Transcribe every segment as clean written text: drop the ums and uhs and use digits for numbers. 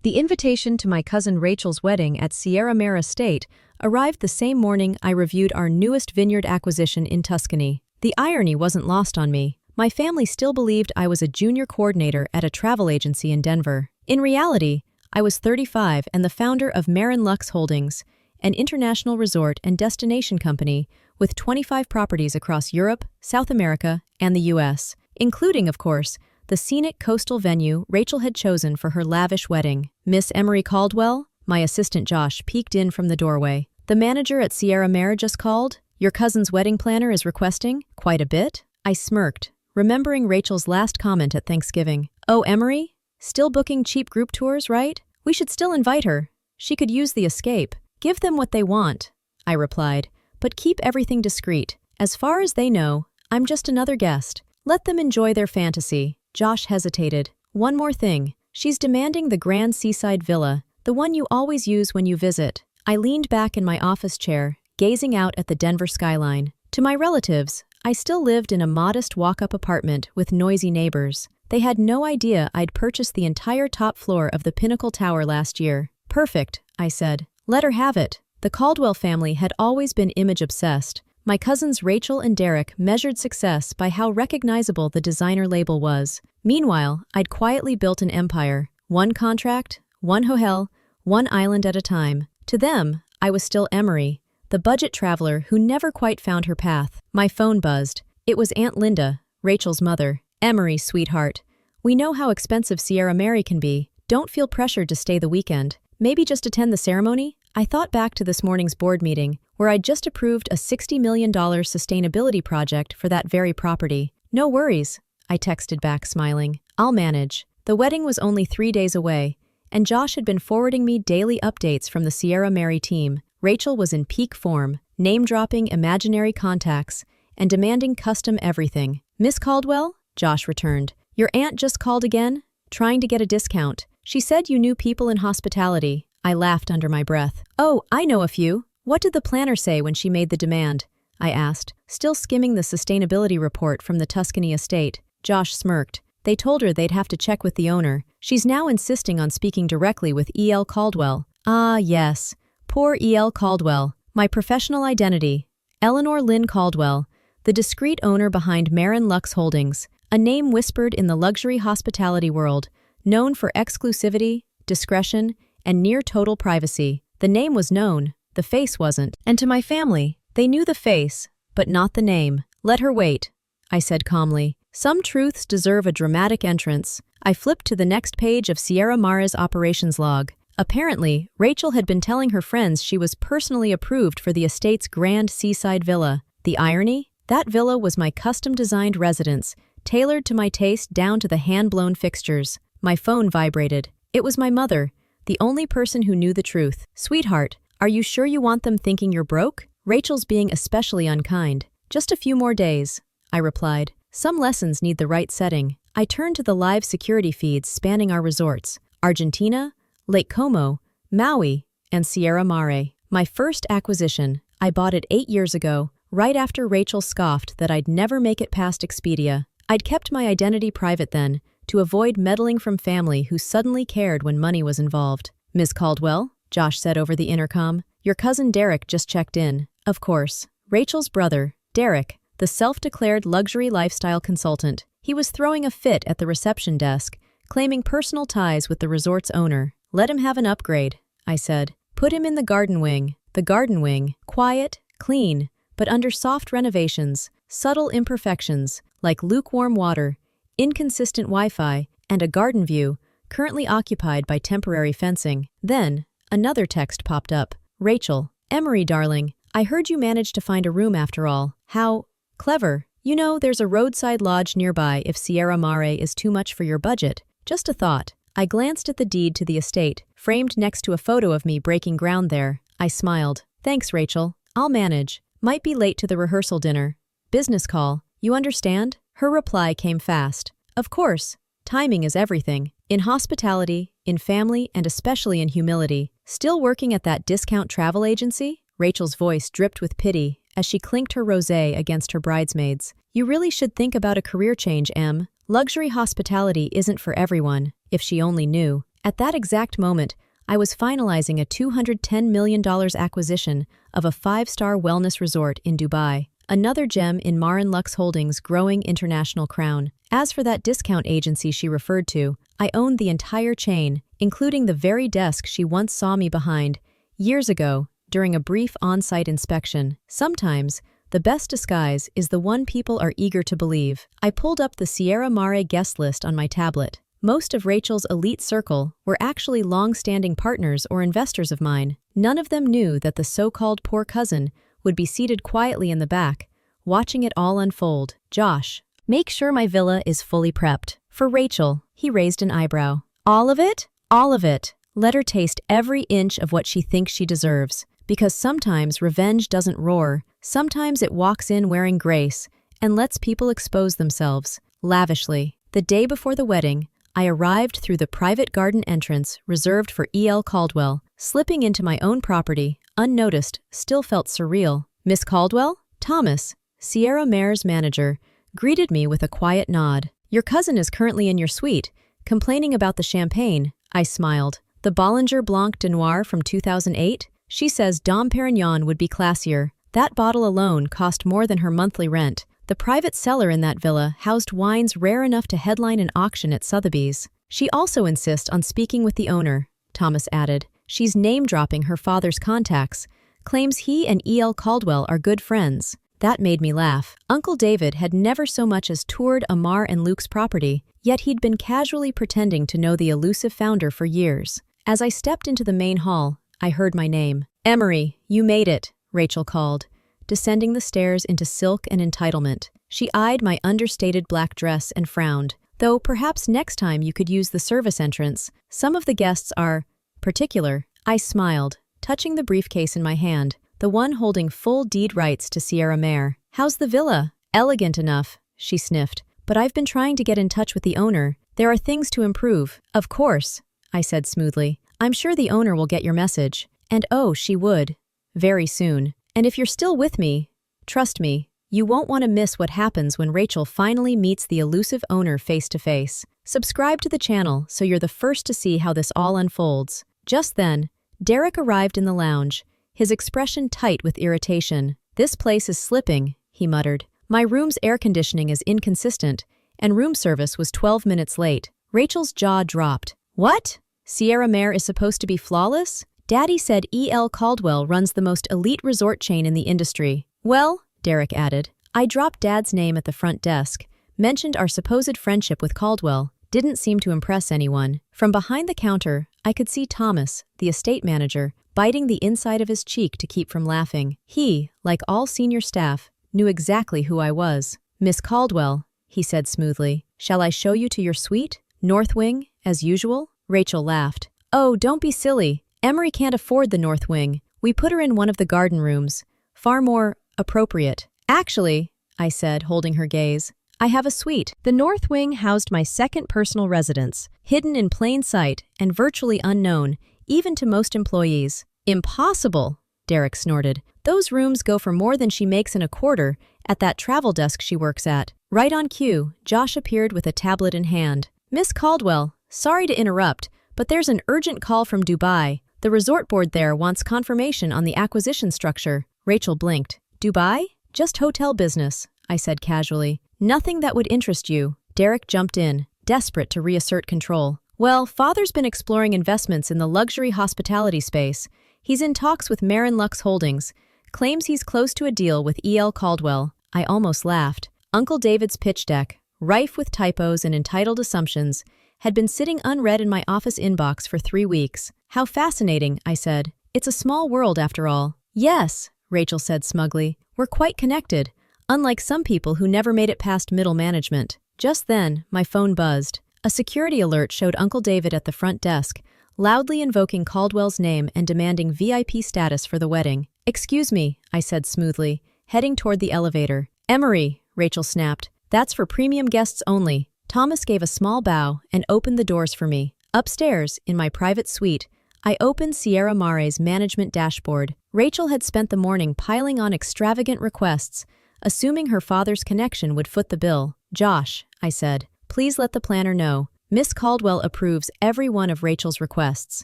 The invitation to my cousin Rachel's wedding at Sierra Mare Estate arrived the same morning I reviewed our newest vineyard acquisition in Tuscany. The irony wasn't lost on me. My family still believed I was a junior coordinator at a travel agency in Denver. In reality, I was 35 and the founder of Marin Lux Holdings, an international resort and destination company with 25 properties across Europe, South America, and the U.S., including, of course, the scenic coastal venue Rachel had chosen for her lavish wedding. Miss Emery Caldwell, my assistant Josh, peeked in from the doorway. The manager at Sierra Mare just called. Your cousin's wedding planner is requesting quite a bit. I smirked, remembering Rachel's last comment at Thanksgiving. Oh, Emery? Still booking cheap group tours, right? We should still invite her. She could use the escape. Give them what they want, I replied, but keep everything discreet. As far as they know, I'm just another guest. Let them enjoy their fantasy. Josh hesitated. One more thing. She's demanding the grand seaside villa, the one you always use when you visit. I leaned back in my office chair, gazing out at the Denver skyline. To my relatives, I still lived in a modest walk-up apartment with noisy neighbors. They had no idea I'd purchased the entire top floor of the Pinnacle Tower last year. Perfect, I said. Let her have it. The Caldwell family had always been image-obsessed. My cousins Rachel and Derek measured success by how recognizable the designer label was. Meanwhile, I'd quietly built an empire. One contract, one hotel, one island at a time. To them, I was still Emery, the budget traveler who never quite found her path. My phone buzzed. It was Aunt Linda, Rachel's mother. Emery, sweetheart. We know how expensive Sierra Mare can be. Don't feel pressured to stay the weekend. Maybe just attend the ceremony? I thought back to this morning's board meeting, where I'd just approved a $60 million sustainability project for that very property. No worries, I texted back, smiling. I'll manage. The wedding was only 3 days away, and Josh had been forwarding me daily updates from the Sierra Mare team. Rachel was in peak form, name-dropping imaginary contacts, and demanding custom everything. Miss Caldwell? Josh returned. Your aunt just called again, trying to get a discount. She said you knew people in hospitality. I laughed under my breath. Oh, I know a few. What did the planner say when she made the demand? I asked, still skimming the sustainability report from the Tuscany estate. Josh smirked. They told her they'd have to check with the owner. She's now insisting on speaking directly with E.L. Caldwell. Ah, yes. Poor E.L. Caldwell. My professional identity. Eleanor Lynn Caldwell, the discreet owner behind Marin Lux Holdings, a name whispered in the luxury hospitality world, known for exclusivity, discretion, and near-total privacy. The name was known, the face wasn't. And to my family, they knew the face, but not the name. Let her wait, I said calmly. Some truths deserve a dramatic entrance. I flipped to the next page of Sierra Mare's operations log. Apparently, Rachel had been telling her friends she was personally approved for the estate's grand seaside villa. The irony? That villa was my custom-designed residence, tailored to my taste down to the hand-blown fixtures. My phone vibrated. It was my mother, the only person who knew the truth. Sweetheart, are you sure you want them thinking you're broke? Rachel's being especially unkind. Just a few more days, I replied. Some lessons need the right setting. I turned to the live security feeds spanning our resorts: Argentina, Lake Como, Maui, and Sierra Mare. My first acquisition. I bought it 8 years ago, right after Rachel scoffed that I'd never make it past Expedia. I'd kept my identity private then, to avoid meddling from family who suddenly cared when money was involved. Ms. Caldwell, Josh said over the intercom, your cousin Derek just checked in. Of course, Rachel's brother, Derek, the self-declared luxury lifestyle consultant. He was throwing a fit at the reception desk, claiming personal ties with the resort's owner. Let him have an upgrade, I said. Put him in the garden wing. The garden wing, quiet, clean, but under soft renovations, subtle imperfections, like lukewarm water, inconsistent Wi-Fi, and a garden view, currently occupied by temporary fencing. Then, another text popped up. Rachel, Emery darling, I heard you managed to find a room after all. How clever. You know, there's a roadside lodge nearby if Sierra Mare is too much for your budget. Just a thought. I glanced at the deed to the estate, framed next to a photo of me breaking ground there. I smiled. Thanks, Rachel. I'll manage. Might be late to the rehearsal dinner. Business call. You understand? Her reply came fast. Of course. Timing is everything. In hospitality, in family, and especially in humility. Still working at that discount travel agency? Rachel's voice dripped with pity as she clinked her rosé against her bridesmaids. You really should think about a career change, Em. Luxury hospitality isn't for everyone, if she only knew. At that exact moment, I was finalizing a $210 million acquisition of a five-star wellness resort in Dubai, another gem in Marin Lux Holdings' growing international crown. As for that discount agency she referred to, I owned the entire chain, including the very desk she once saw me behind, years ago, during a brief on-site inspection. Sometimes, the best disguise is the one people are eager to believe. I pulled up the Sierra Mare guest list on my tablet. Most of Rachel's elite circle were actually long-standing partners or investors of mine. None of them knew that the so-called poor cousin would be seated quietly in the back, watching it all unfold. "Josh, make sure my villa is fully prepped." For Rachel, he raised an eyebrow. "All of it? All of it. Let her taste every inch of what she thinks she deserves. Because sometimes revenge doesn't roar, sometimes it walks in wearing grace and lets people expose themselves, lavishly." The day before the wedding, I arrived through the private garden entrance reserved for E.L. Caldwell. Slipping into my own property, unnoticed, still felt surreal. "Miss Caldwell?" Thomas, Sierra Mare's manager, greeted me with a quiet nod. "Your cousin is currently in your suite, complaining about the champagne." I smiled. "The Bollinger Blanc de Noir from 2008? She says Dom Perignon would be classier. That bottle alone cost more than her monthly rent. The private cellar in that villa housed wines rare enough to headline an auction at Sotheby's. She also insists on speaking with the owner," Thomas added. "She's name-dropping her father's contacts, claims he and E.L. Caldwell are good friends." That made me laugh. Uncle David had never so much as toured Amar and Luke's property, yet he'd been casually pretending to know the elusive founder for years. As I stepped into the main hall, I heard my name. "Emery, you made it," Rachel called, descending the stairs into silk and entitlement. She eyed my understated black dress and frowned. "Though perhaps next time you could use the service entrance. Some of the guests are particular." I smiled, touching the briefcase in my hand, the one holding full deed rights to Sierra Mare. "How's the villa?" "Elegant enough," she sniffed. "But I've been trying to get in touch with the owner. There are things to improve." "Of course," I said smoothly. "I'm sure the owner will get your message." And oh, she would. Very soon. And if you're still with me, trust me, you won't want to miss what happens when Rachel finally meets the elusive owner face to face. Subscribe to the channel so you're the first to see how this all unfolds. Just then, Derek arrived in the lounge, his expression tight with irritation. "This place is slipping," he muttered. "My room's air conditioning is inconsistent, and room service was 12 minutes late." Rachel's jaw dropped. "What? Sierra Mare is supposed to be flawless? Daddy said E.L. Caldwell runs the most elite resort chain in the industry." "Well," Derek added, "I dropped Dad's name at the front desk, mentioned our supposed friendship with Caldwell, didn't seem to impress anyone." From behind the counter, I could see Thomas, the estate manager, biting the inside of his cheek to keep from laughing. He, like all senior staff, knew exactly who I was. "Miss Caldwell," he said smoothly, "shall I show you to your suite? North wing, as usual?" Rachel laughed. "Oh, don't be silly. Emery can't afford the North Wing. We put her in one of the garden rooms. Far more appropriate." "Actually," I said, holding her gaze, "I have a suite." The North Wing housed my second personal residence, hidden in plain sight and virtually unknown, even to most employees. "Impossible," Derek snorted. "Those rooms go for more than she makes in a quarter at that travel desk she works at." Right on cue, Josh appeared with a tablet in hand. "Miss Caldwell, sorry to interrupt, but there's an urgent call from Dubai. The resort board there wants confirmation on the acquisition structure." Rachel blinked. "Dubai? Just hotel business," I said casually. "Nothing that would interest you." Derek jumped in, desperate to reassert control. "Well, Father's been exploring investments in the luxury hospitality space. He's in talks with Marin Lux Holdings, claims he's close to a deal with E.L. Caldwell." I almost laughed. Uncle David's pitch deck, rife with typos and entitled assumptions, had been sitting unread in my office inbox for 3 weeks. "How fascinating," I said. "It's a small world after all." "Yes," Rachel said smugly. "We're quite connected, unlike some people who never made it past middle management." Just then, my phone buzzed. A security alert showed Uncle David at the front desk, loudly invoking Caldwell's name and demanding VIP status for the wedding. "Excuse me," I said smoothly, heading toward the elevator. "Emery," Rachel snapped. "That's for premium guests only." Thomas gave a small bow and opened the doors for me. Upstairs, in my private suite, I opened Sierra Mare's management dashboard. Rachel had spent the morning piling on extravagant requests, assuming her father's connection would foot the bill. "Josh," I said, "please let the planner know. Miss Caldwell approves every one of Rachel's requests.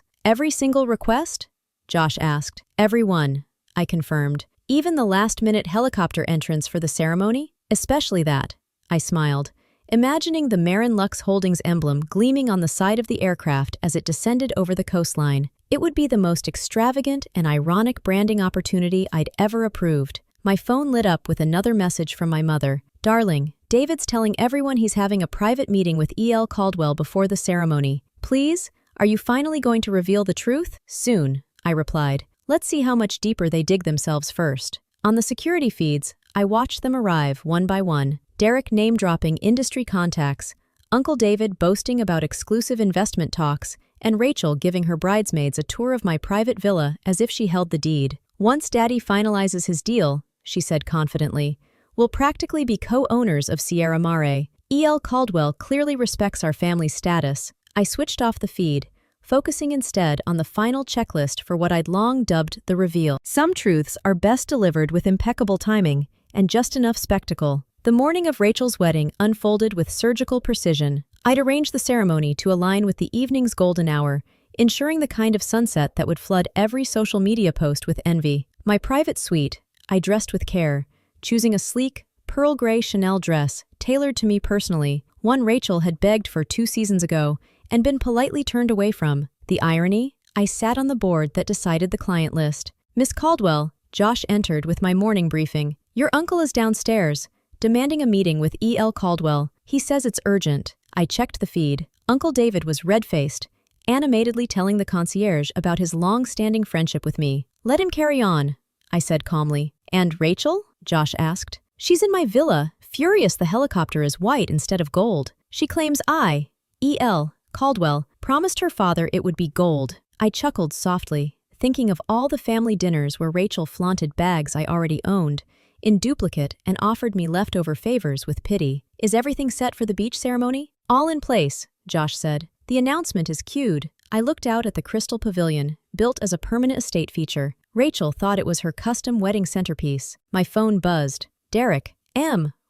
Every single request? Josh asked. Every one, I confirmed. Even the last-minute helicopter entrance for the ceremony? Especially that. I smiled, imagining the Marin Lux Holdings emblem gleaming on the side of the aircraft as it descended over the coastline. It would be the most extravagant and ironic branding opportunity I'd ever approved. My phone lit up with another message from my mother. Darling, David's telling everyone he's having a private meeting with E.L. Caldwell before the ceremony. Please, are you finally going to reveal the truth? Soon, I replied. Let's see how much deeper they dig themselves first. On the security feeds, I watched them arrive one by one. Derek name-dropping industry contacts, Uncle David boasting about exclusive investment talks, and Rachel giving her bridesmaids a tour of my private villa as if she held the deed. Once Daddy finalizes his deal, she said confidently, we'll practically be co-owners of Sierra Mare. E.L. Caldwell clearly respects our family's status. I switched off the feed, focusing instead on the final checklist for what I'd long dubbed the reveal. Some truths are best delivered with impeccable timing and just enough spectacle. The morning of Rachel's wedding unfolded with surgical precision. I'd arranged the ceremony to align with the evening's golden hour, ensuring the kind of sunset that would flood every social media post with envy. My private suite, I dressed with care, choosing a sleek, pearl gray Chanel dress tailored to me personally, one Rachel had begged for 2 seasons ago and been politely turned away from. The irony? I sat on the board that decided the client list. Miss Caldwell, Josh entered with my morning briefing. Your uncle is downstairs, demanding a meeting with E.L. Caldwell. He says it's urgent. I checked the feed. Uncle David was red-faced, animatedly telling the concierge about his long-standing friendship with me. Let him carry on, I said calmly. And Rachel? Josh asked. She's in my villa, furious the helicopter is white instead of gold. She claims I, E.L. Caldwell, promised her father it would be gold. I chuckled softly, thinking of all the family dinners where Rachel flaunted bags I already owned, in duplicate, and offered me leftover favors with pity. Is everything set for the beach ceremony? All in place, Josh said. The announcement is cued. I looked out at the crystal pavilion, built as a permanent estate feature. Rachel thought it was her custom wedding centerpiece. My phone buzzed. Derek,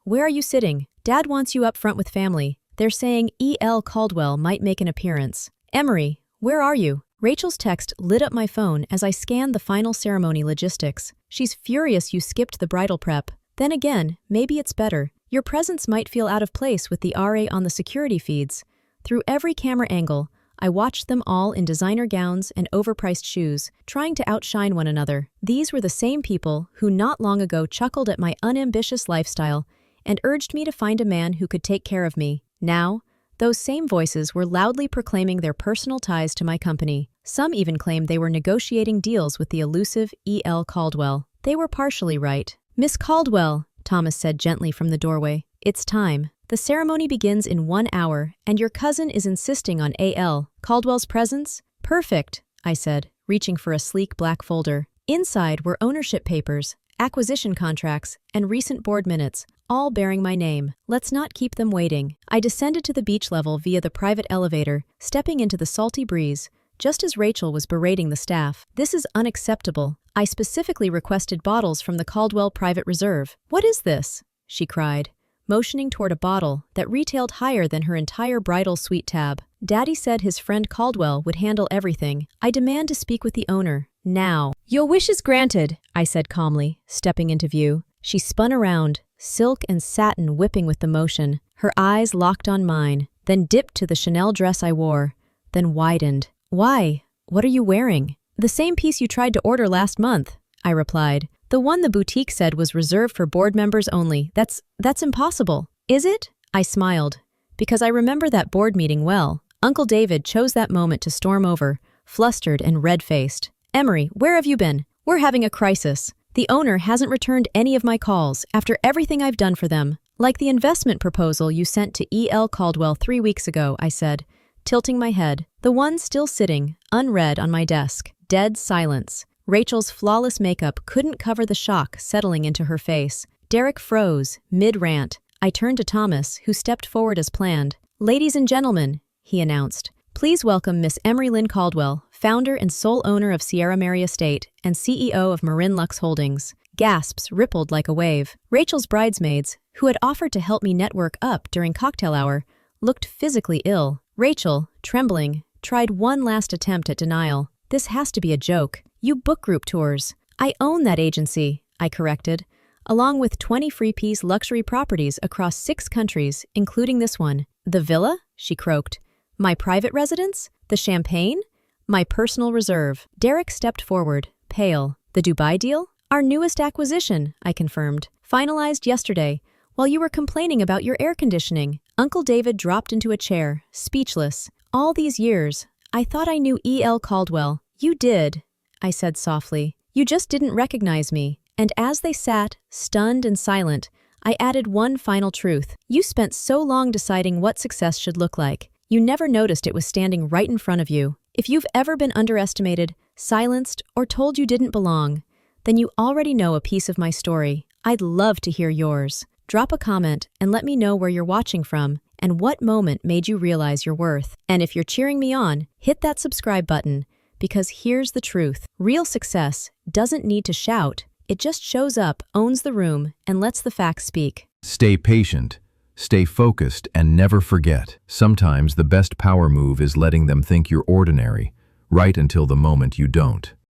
where are you sitting? Dad wants you up front with family. They're saying E.L. Caldwell might make an appearance. Emery, where are you? Rachel's text lit up my phone as I scanned the final ceremony logistics. She's furious you skipped the bridal prep. Then again, maybe it's better. Your presence might feel out of place with the RA on the security feeds. Through every camera angle, I watched them all in designer gowns and overpriced shoes, trying to outshine one another. These were the same people who not long ago chuckled at my unambitious lifestyle and urged me to find a man who could take care of me. Now, those same voices were loudly proclaiming their personal ties to my company. Some even claimed they were negotiating deals with the elusive E.L. Caldwell. They were partially right. Miss Caldwell, Thomas said gently from the doorway, it's time. The ceremony begins in 1 hour, and your cousin is insisting on A.L. Caldwell's presence? Perfect, I said, reaching for a sleek black folder. Inside were ownership papers, acquisition contracts, and recent board minutes, all bearing my name. Let's not keep them waiting. I descended to the beach level via the private elevator, stepping into the salty breeze, just as Rachel was berating the staff. This is unacceptable. I specifically requested bottles from the Caldwell Private Reserve. What is this? She cried, motioning toward a bottle that retailed higher than her entire bridal suite tab. Daddy said his friend Caldwell would handle everything. I demand to speak with the owner, now. Your wish is granted, I said calmly, stepping into view. She spun around, silk and satin whipping with the motion, her eyes locked on mine, then dipped to the Chanel dress I wore, then widened. Why? What are you wearing? The same piece you tried to order last month, I replied. The one the boutique said was reserved for board members only. That's impossible. Is it? I smiled, because I remember that board meeting well. Uncle David chose that moment to storm over, flustered and red-faced. Emery, where have you been? We're having a crisis. The owner hasn't returned any of my calls after everything I've done for them. Like the investment proposal you sent to E.L. Caldwell 3 weeks ago, I said, tilting my head. The one still sitting, unread on my desk. Dead silence. Rachel's flawless makeup couldn't cover the shock settling into her face. Derek froze, mid-rant. I turned to Thomas, who stepped forward as planned. Ladies and gentlemen, he announced, please welcome Miss Emery Lynn Caldwell, founder and sole owner of Sierra Mare Estate and CEO of Marin Lux Holdings. Gasps rippled like a wave. Rachel's bridesmaids, who had offered to help me network up during cocktail hour, looked physically ill. Rachel, trembling, tried one last attempt at denial. This has to be a joke. You book group tours. I own that agency, I corrected, along with 20 free-piece luxury properties across 6 countries, including this one. The villa? She croaked. My private residence? The champagne? My personal reserve. Derek stepped forward, pale. The Dubai deal? Our newest acquisition, I confirmed. Finalized yesterday, while you were complaining about your air conditioning. Uncle David dropped into a chair, speechless. All these years, I thought I knew E.L. Caldwell. You did, I said softly. You just didn't recognize me. And as they sat, stunned and silent, I added one final truth. You spent so long deciding what success should look like. You never noticed it was standing right in front of you. If you've ever been underestimated, silenced, or told you didn't belong, then you already know a piece of my story. I'd love to hear yours. Drop a comment and let me know where you're watching from and what moment made you realize your worth. And if you're cheering me on, hit that subscribe button, because here's the truth. Real success doesn't need to shout. It just shows up, owns the room, and lets the facts speak. Stay patient, stay focused, and never forget. Sometimes the best power move is letting them think you're ordinary, right until the moment you don't.